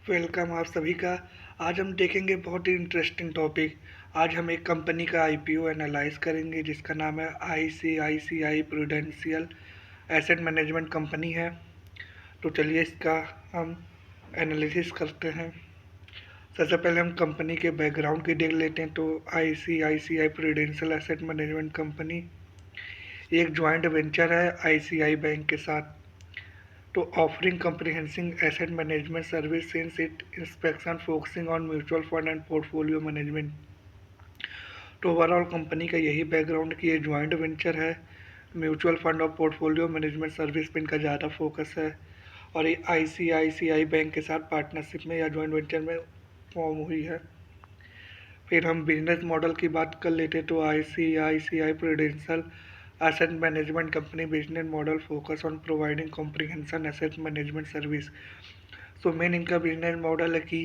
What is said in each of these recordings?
Welcome आप सभी का। आज हम देखेंगे बहुत ही इंटरेस्टिंग टॉपिक। आज हम एक कंपनी का आईपीओ एनालाइज करेंगे जिसका नाम है ICICI Prudential asset management company है। तो चलिए इसका हम एनालिसिस करते हैं। सबसे पहले हम कंपनी के बैकग्राउंड की देख लेते हैं। तो ICICI Prudential asset management company एक जॉइंट वेंचर है आईसीआई बैंक के साथ। To offering comprehensive asset management service since its inspection focusing on mutual fund and portfolio management। तो ओवरऑल कंपनी का यही बैकग्राउंड कि ये ज्वाइंट वेंचर है। म्यूचुअल फंड और पोर्टफोलियो मैनेजमेंट सर्विस पे इनका ज़्यादा फोकस है और ये आईसीआईसीआई बैंक के साथ पार्टनरशिप में या ज्वाइंट वेंचर में फॉर्म हुई है। फिर हम बिजनेस मॉडल की बात कर लेते तो ICICI Prudential asset management company business model focus on providing comprehension asset management service. So main इनका बिजनेस मॉडल है कि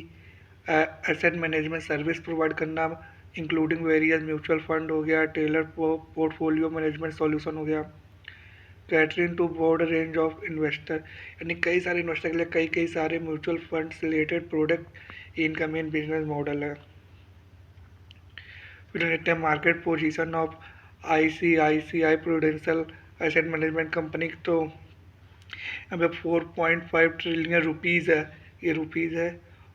एसेट मैनेजमेंट सर्विस प्रोवाइड करना, इंक्लूडिंग वेरियस म्यूचुअल फंड हो गया, टेलर पोर्टफोलियो मैनेजमेंट सॉल्यूशन हो गया, catering to broad range of investor, यानी कई सारे इन्वेस्टर के लिए कई कई सारे म्यूचुअल फंड रिलेटेड प्रोडक्ट इनका मेन बिजनेस मॉडल है। फिर देखते हैं market position of ICICI Prudential asset management company. तो यहाँ पे 4.5 ट्रिलियन रुपीज़ है, ये रुपीज़ है,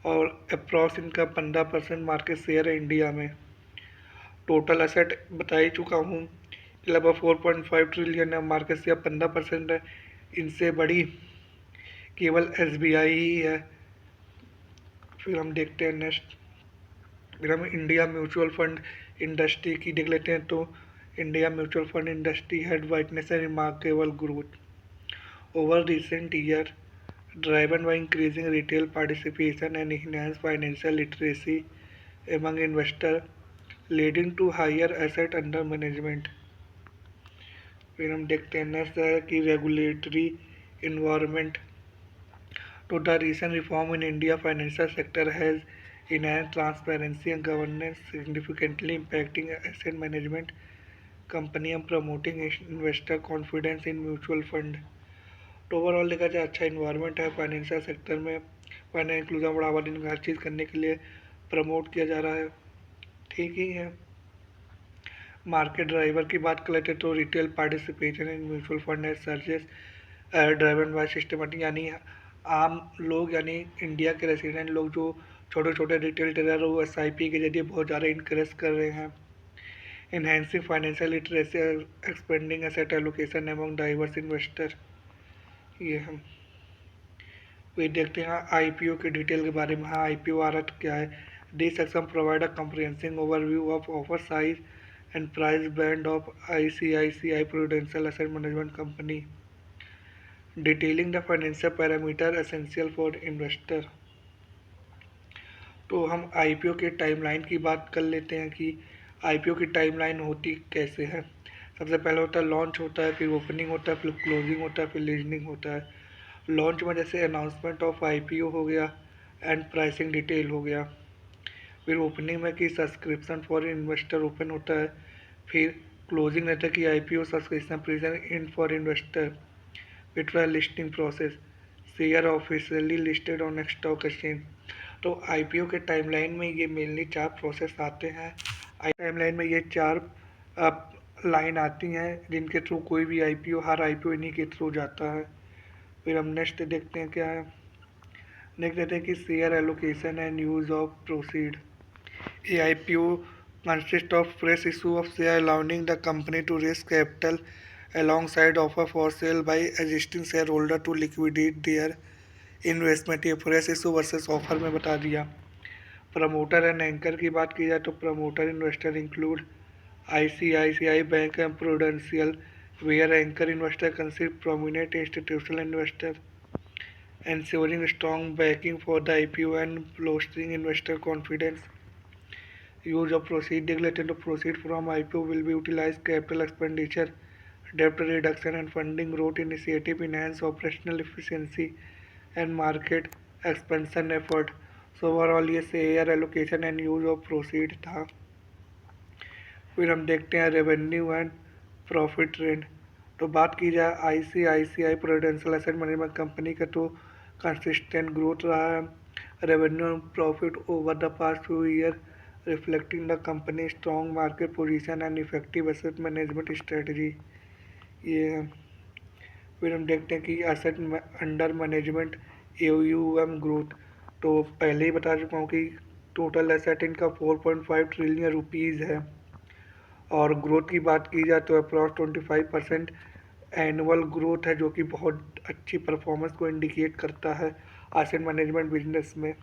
और अप्रॉक्स इनका 15% मार्केट शेयर है इंडिया में। टोटल एसेट बता ही चुका हूँ, लगभग 4.5 ट्रिलियन है, मार्केट शेयर 15% है। इनसे बड़ी केवल एसबीआई ही है। फिर हम देखते हैं नेक्स्ट। फिर हम इंडिया म्यूचुअल फंड इंडस्ट्री की देख लेते हैं। तो India mutual fund industry had witness A remarkable growth over recent year, driven by increasing retail participation and enhanced financial literacy among investors, leading to higher asset under management। फिर हम देखते हैं next है कि रेगुलेटरी इन्वायरमेंट। तो the recent reform in India financial sector has enhanced transparency and governance, significantly impacting asset management company and promoting investor confidence in mutual fund। तो overall देखा जाए अच्छा इन्वायरमेंट है फाइनेंशियल सेक्टर में। Finance inclusion बढ़ावा देने हर चीज़ करने के लिए प्रमोट किया जा रहा है, ठीक ही है। मार्केट ड्राइवर की बात कर लेते तो retail participation in mutual fund है सर्जेस ड्राइवन बाय सिस्टमेटिक, यानी आम लोग यानी इंडिया के रेसिडेंट लोग जो छोटे छोटे रिटेल ट्रेडर वो एसआईपी के जरिए बहुत ज़्यादा इंक्रेज कर रहे हैं। Enhancing financial literacy, expanding asset allocation among diverse investor, ये हम फिर देखते हैं आईपीओ के डिटेल के बारे में। हाँ, आईपीओ अर्थ क्या है? This section provide a comprehensive overview of offer size and price band of ICICI Prudential asset management company, detailing the financial parameter essential for investor. तो हम आईपीओ के टाइमलाइन की बात कर लेते हैं कि आईपीओ की टाइमलाइन होती कैसे है। सबसे पहले होता है लॉन्च होता है, फिर ओपनिंग होता है, फिर क्लोजिंग होता है, फिर लिस्टिंग होता है। लॉन्च में जैसे अनाउंसमेंट ऑफ आईपीओ हो गया एंड प्राइसिंग डिटेल हो गया। फिर ओपनिंग में कि सब्सक्रिप्शन फॉर इन्वेस्टर ओपन होता है। फिर क्लोजिंग रहता है कि IPO subscription present in for investor. फिर trial listing process, share officially listed on stock exchange. तो आईपीओ के टाइमलाइन में ये मेनली 4 प्रोसेस आते हैं। टाइमलाइन में ये 4 लाइन आती हैं जिनके थ्रू कोई भी आईपीओ, हर आईपीओ इन्हीं के थ्रू जाता है। फिर हम नेक्स्ट देखते हैं क्या है। नेक्स्ट देखते हैं कि share allocation and use of proceed. A IPO consist of fresh issue of share allowing the company to raise capital alongside offer for sale by existing shareholder to liquidate their investment. ये fresh issue versus offer में बता दिया। Promoter and anchor की बात की जाए तो promoter investor include ICICI bank and Prudential, where anchor investor consist prominent institutional investor, ensuring strong backing for the IPO and bolstering investor confidence। Use of proceed देख लेते हैं तो proceed from IPO will be utilized capital expenditure, debt reduction and funding growth initiative, enhance operational efficiency and market expansion effort। So overall ये share allocation and use of proceed था। फिर हम देखते हैं रेवेन्यू एंड प्रॉफिट ट्रेंड। तो बात की जाए ICICI Prudential asset management company का तो कंसिस्टेंट ग्रोथ रहा है। revenue and profit over the past few years, reflecting the company's strong market position and effective asset management strategy. ये है। फिर हम देखते हैं कि asset under management AUM growth. तो पहले ही बता चुका हूँ कि टोटल एसेट इनका 4.5 ट्रिलियन रुपीज़ है, और ग्रोथ की बात की जाए तो अप्रॉक्स 25% एनुअल ग्रोथ है, जो कि बहुत अच्छी परफॉर्मेंस को इंडिकेट करता है एसेट मैनेजमेंट बिजनेस में।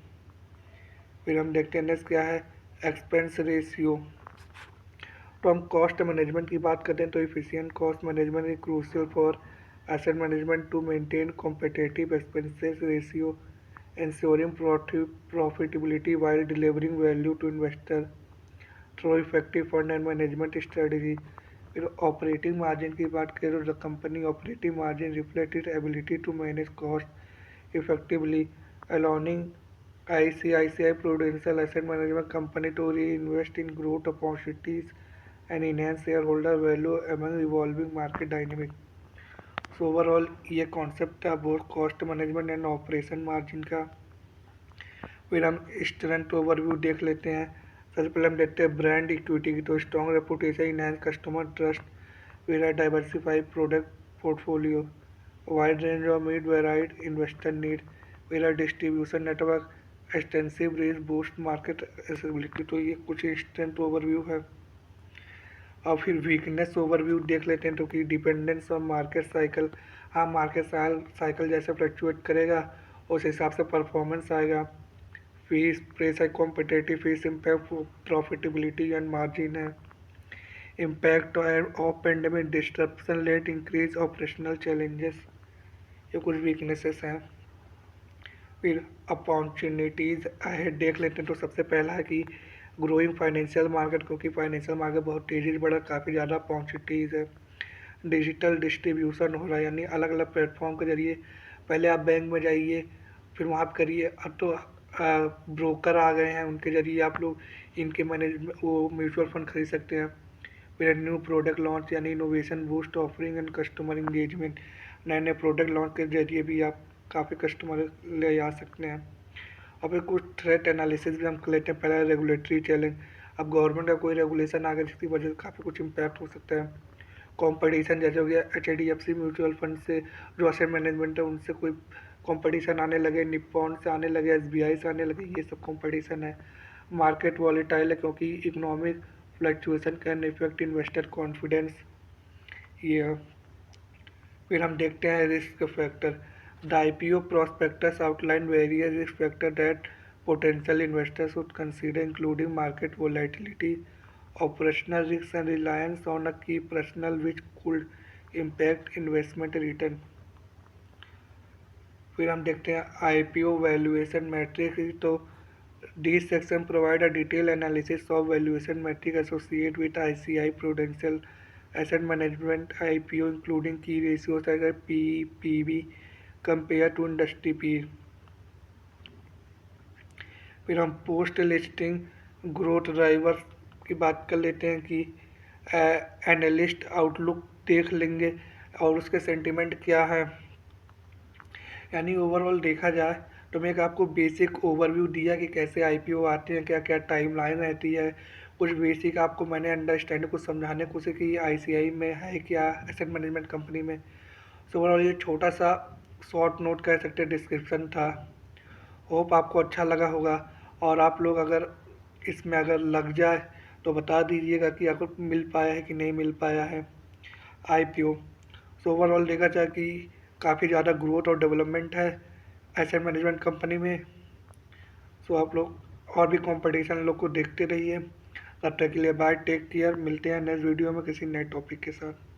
फिर हम देखते हैं नेक्स्ट क्या है, एक्सपेंस रेशियो। तो हम कॉस्ट मैनेजमेंट की बात करते हैं तो efficient cost management is crucial for asset management to maintain competitive expenses ratio, ensuring profitability while delivering value to investor through effective fund and management strategy. फिर ऑपरेटिंग मार्जिन की बात करें तो the company operating margin reflect it ability to manage cost effectively, allowing ICICI Prudential Asset Management Company to reinvest in growth opportunities and enhance shareholder value among evolving market dynamics. So overall ये concept था both cost management and operation margin का। फिर हम strength overview देख लेते हैं। सबसे पहले हम देखते हैं ब्रांड इक्विटी की। तो strong reputation, enhance customer trust, फिर है diversified product portfolio, wide range of meat varied investor need, फिर है distribution network, extensive reach boost market accessibility. तो ये कुछ स्ट्रेंथ ओवरव्यू है। और फिर वीकनेस ओवरव्यू देख लेते हैं तो कि डिपेंडेंस ऑन मार्केट साइकिल। हाँ, मार्केट साइकिल जैसे फ्लक्चुएट करेगा उस हिसाब से परफॉर्मेंस आएगा। फीस प्रेस है competitive fees, impact profitability and margin है। Impact of pandemic disruption led increase operational challenges, ये कुछ वीकनेसेस हैं। फिर अपॉर्चुनिटीज़ देख लेते हैं तो सबसे पहला है कि ग्रोइंग फाइनेंशियल मार्केट, क्योंकि फाइनेंशियल मार्केट बहुत तेज़ी से बढ़ा, काफ़ी ज़्यादा अपॉर्चुनिटीज़ है। डिजिटल डिस्ट्रीब्यूशन हो रहा है, यानी अलग अलग प्लेटफॉर्म के जरिए, पहले आप बैंक में जाइए फिर वहाँ आप करिए, अब तो ब्रोकर आ गए हैं, उनके जरिए आप लोग इनके मैनेज वो म्यूचुअल फंड खरीद सकते हैं। फिर न्यू प्रोडक्ट लॉन्च यानी innovation boost offering and customer engagement, नए नए प्रोडक्ट लॉन्च के जरिए भी आप काफ़ी कस्टमर ले आ सकते हैं। और फिर कुछ थ्रेट एनालिसिस भी हम कर लेते हैं। पहला रेगुलेटरी चैलेंज, अब गवर्नमेंट का कोई रेगुलेशन आ गया जिसकी वजह से काफ़ी कुछ इम्पैक्ट हो सकता है। कंपटीशन जैसे हो गया HDFC म्यूचुअल फंड से जो असेट मैनेजमेंट है उनसे कोई कंपटीशन आने लगे, निप्पॉन से आने लगे, SBI से आने लगे, ये सब कंपटीशन है। मार्केट वॉलेटाइल है क्योंकि economic fluctuation can effect investor confidence, ये है। फिर हम देखते हैं risk factor. The IPO prospectus outline various risk factors that potential investors should consider, including market volatility, operational risks, and reliance on a key personnel which could impact investment return. फिर हम देखते हैं IPO valuation metrics। तो this section provide a detailed analysis of valuation metrics associated with ICICI Prudential Asset Management IPO, including key ratios such as PE, PB compare to industry peer. फिर हम post listing growth driver की बात कर लेते हैं कि analyst outlook देख लेंगे और उसके सेंटिमेंट क्या है। यानी ओवरऑल देखा जाए तो मैं एक आपको बेसिक ओवरव्यू दिया कि कैसे IPO आते हैं, क्या क्या टाइमलाइन रहती है, कुछ बेसिक आपको मैंने अंडरस्टैंड कुछ समझाने की कोशिश की ICI में है क्या एसेट मैनेजमेंट कंपनी में। सो ओवरऑल ये छोटा सा शॉर्ट नोट कह सकते हैं डिस्क्रिप्शन था। होप आपको अच्छा लगा होगा, और आप लोग अगर इसमें अगर लग जाए तो बता दीजिएगा कि आपको मिल पाया है कि नहीं मिल पाया है IPO। सो ओवरऑल देखा जाए कि काफ़ी ज़्यादा ग्रोथ और डेवलपमेंट है एसेट मैनेजमेंट कंपनी में। सो आप लोग और भी कंपटीशन लोग को देखते रहिए। तब तक के लिए बाय, टेक केयर, मिलते हैं नेक्स्ट वीडियो में किसी नए टॉपिक के साथ।